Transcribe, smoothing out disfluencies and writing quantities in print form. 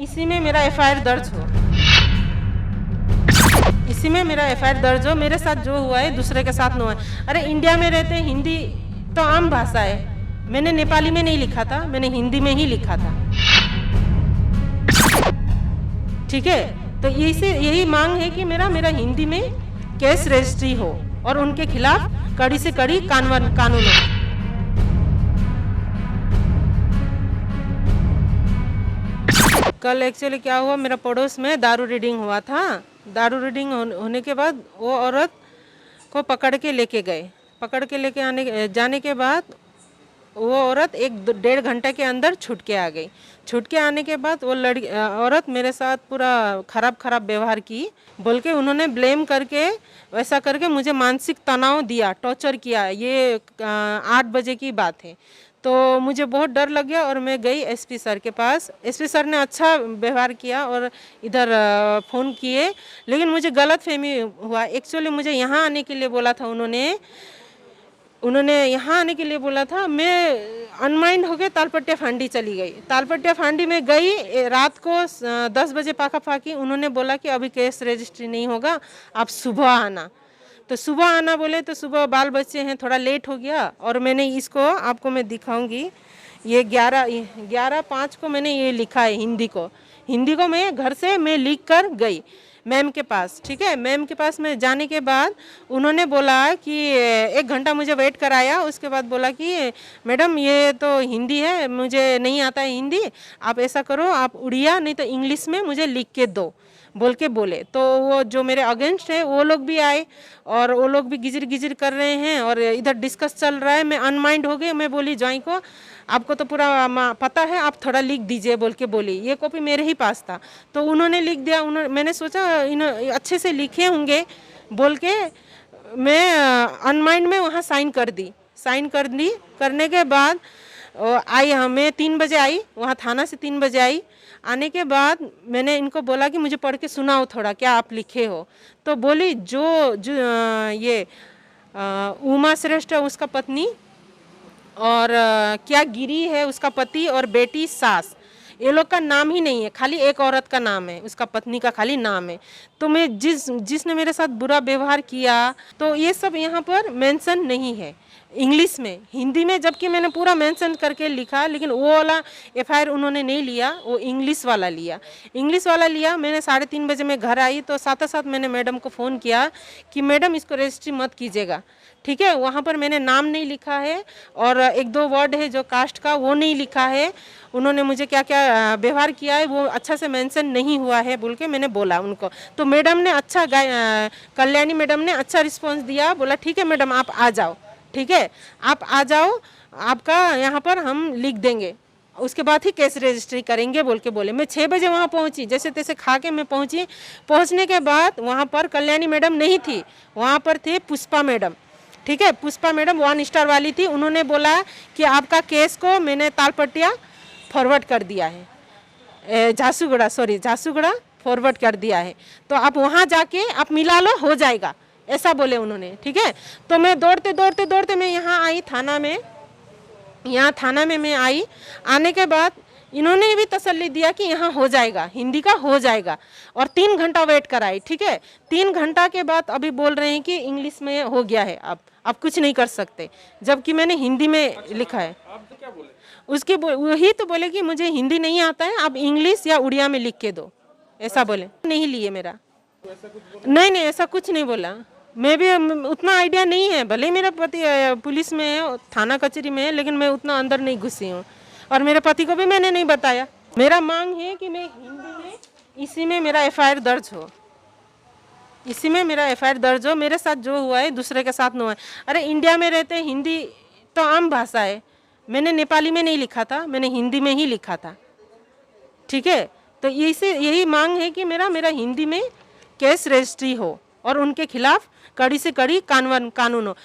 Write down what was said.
इसी में मेरा एफआईआर दर्ज हो, इसी में मेरा एफआईआर दर्ज हो। मेरे साथ जो हुआ है दूसरे के साथ न हुआ है। अरे इंडिया में रहते हिंदी तो आम भाषा है। मैंने नेपाली में नहीं लिखा था, मैंने हिंदी में ही लिखा था। ठीक है, तो यही मांग है कि मेरा हिंदी में केस रजिस्ट्री हो और उनके खिलाफ कड़ी से कड़ी कानून हो। कल एक्चुअली क्या हुआ, मेरा पड़ोस में दारू रीडिंग हुआ था। दारू रीडिंग होने के बाद वो औरत को पकड़ के लेके गए। पकड़ के लेके जाने के बाद वो औरत 1-1.5 घंटे के अंदर छूट के आ गई। छूट के आने के बाद वो औरत मेरे साथ पूरा खराब व्यवहार की बोल के उन्होंने ब्लेम करके वैसा करके मुझे मानसिक तनाव दिया, टॉर्चर किया। ये 8 बजे की बात है। तो मुझे बहुत डर लग गया और मैं गई एसपी सर के पास। एसपी सर ने अच्छा व्यवहार किया और इधर फ़ोन किए, लेकिन मुझे गलतफहमी हुआ। एक्चुअली मुझे यहाँ आने के लिए बोला था उन्होंने यहाँ आने के लिए बोला था। मैं अनमाइंड हो गए तालपट्टिया फांडी चली गई। तालपट्टिया फांडी में गई रात को 10 बजे पाकी। उन्होंने बोला कि अभी केस रजिस्ट्री नहीं होगा, आप सुबह आना। तो सुबह आना बोले तो सुबह बाल बच्चे हैं, थोड़ा लेट हो गया। और मैंने इसको आपको मैं दिखाऊंगी, ये 11/5 को मैंने ये लिखा है हिंदी को मैं घर से मैं लिख कर गई मैम के पास। ठीक है, मैम के पास में जाने के बाद उन्होंने बोला कि 1 घंटा मुझे वेट कराया। उसके बाद बोला कि मैडम ये तो हिंदी है, मुझे नहीं आता है हिंदी, आप ऐसा करो आप उड़िया नहीं तो इंग्लिश में मुझे लिख के दो बोल के बोले। तो वो जो मेरे अगेंस्ट है वो लोग भी आए और वो लोग भी गिजिर कर रहे हैं और इधर डिस्कस चल रहा है। मैं अनमाइंड हो गई। मैं बोली ज्वाइन को आपको तो पूरा पता है, आप थोड़ा लिख दीजिए बोल के बोली। ये कॉपी मेरे ही पास था तो उन्होंने लिख दिया। मैंने सोचा अच्छे से लिखे होंगे बोल के मैं अनमाइंड में वहाँ साइन कर दी। करने के बाद आई, मैं 3 बजे आई वहाँ थाना से 3 बजे आई। आने के बाद मैंने इनको बोला कि मुझे पढ़ के सुनाओ थोड़ा, क्या आप लिखे हो। तो बोली जो ये उमा श्रेष्ठ है उसका पत्नी और क्या गिरी है उसका पति और बेटी सास, ये लोग का नाम ही नहीं है, खाली एक औरत का नाम है, उसका पत्नी का खाली नाम है। तो मैं जिसने मेरे साथ बुरा व्यवहार किया तो ये सब यहाँ पर मेंशन नहीं है इंग्लिश में। हिंदी में जबकि मैंने पूरा मेंशन करके लिखा, लेकिन वो वाला एफआईआर उन्होंने नहीं लिया, वो इंग्लिश वाला लिया। मैंने 3:30 बजे मैं घर आई तो साथ मैंने मैडम को फ़ोन किया कि मैडम इसको रजिस्ट्री मत कीजिएगा। ठीक है, वहाँ पर मैंने नाम नहीं लिखा है और 1-2 वर्ड है जो कास्ट का वो नहीं लिखा है। उन्होंने मुझे क्या क्या व्यवहार किया है वो अच्छा से मेंशन नहीं हुआ है बोल के मैंने बोला उनको। तो मैडम ने अच्छा कल्याणी मैडम ने अच्छा रिस्पॉन्स दिया, बोला ठीक है मैडम आप आ जाओ, ठीक है आप आ जाओ, आपका यहाँ पर हम लिख देंगे, उसके बाद ही केस रजिस्ट्री करेंगे बोल के बोले। मैं 6 बजे वहाँ पहुँची, जैसे तैसे खा के मैं पहुँची। पहुँचने के बाद वहाँ पर कल्याणी मैडम नहीं थी, वहाँ पर थे पुष्पा मैडम। ठीक है, पुष्पा मैडम 1 स्टार वाली थी। उन्होंने बोला कि आपका केस को मैंने तालपट्टिया फॉरवर्ड कर दिया है, झांसूगुड़ा फॉरवर्ड कर दिया है, तो आप वहाँ जाके आप मिला लो, हो जाएगा, ऐसा बोले उन्होंने। ठीक है, तो मैं दौड़ते मैं यहाँ आई थाना में मैं आई। आने के बाद इन्होंने भी तसल्ली दिया कि यहाँ हो जाएगा, हिंदी का हो जाएगा, और 3 घंटा वेट कराई। ठीक है, 3 घंटा के बाद अभी बोल रहे हैं कि इंग्लिश में हो गया है, अब कुछ नहीं कर सकते, जबकि मैंने हिंदी में लिखा है। आप तो क्या बोले? उसके वही तो बोले कि मुझे हिंदी नहीं आता है, आप इंग्लिश या उड़िया में लिख के दो, ऐसा बोले। नहीं लिए मेरा, नहीं ऐसा कुछ नहीं बोला। मैं भी उतना आइडिया नहीं है, भले मेरा पति पुलिस में है, थाना कचहरी में है, लेकिन मैं उतना अंदर नहीं घुसी हूँ और मेरे पति को भी मैंने नहीं बताया। मेरा मांग है कि मैं हिंदी में इसी में मेरा एफआईआर दर्ज हो, इसी में मेरा एफआईआर दर्ज हो। मेरे साथ जो हुआ है दूसरे के साथ न हुआ है। अरे इंडिया में रहते हिंदी तो आम भाषा है। मैंने नेपाली में नहीं लिखा था, मैंने हिंदी में ही लिखा था। ठीक है, तो यही मांग है कि मेरा हिंदी में केस रजिस्ट्री हो और उनके खिलाफ कड़ी से कड़ी कानून हो।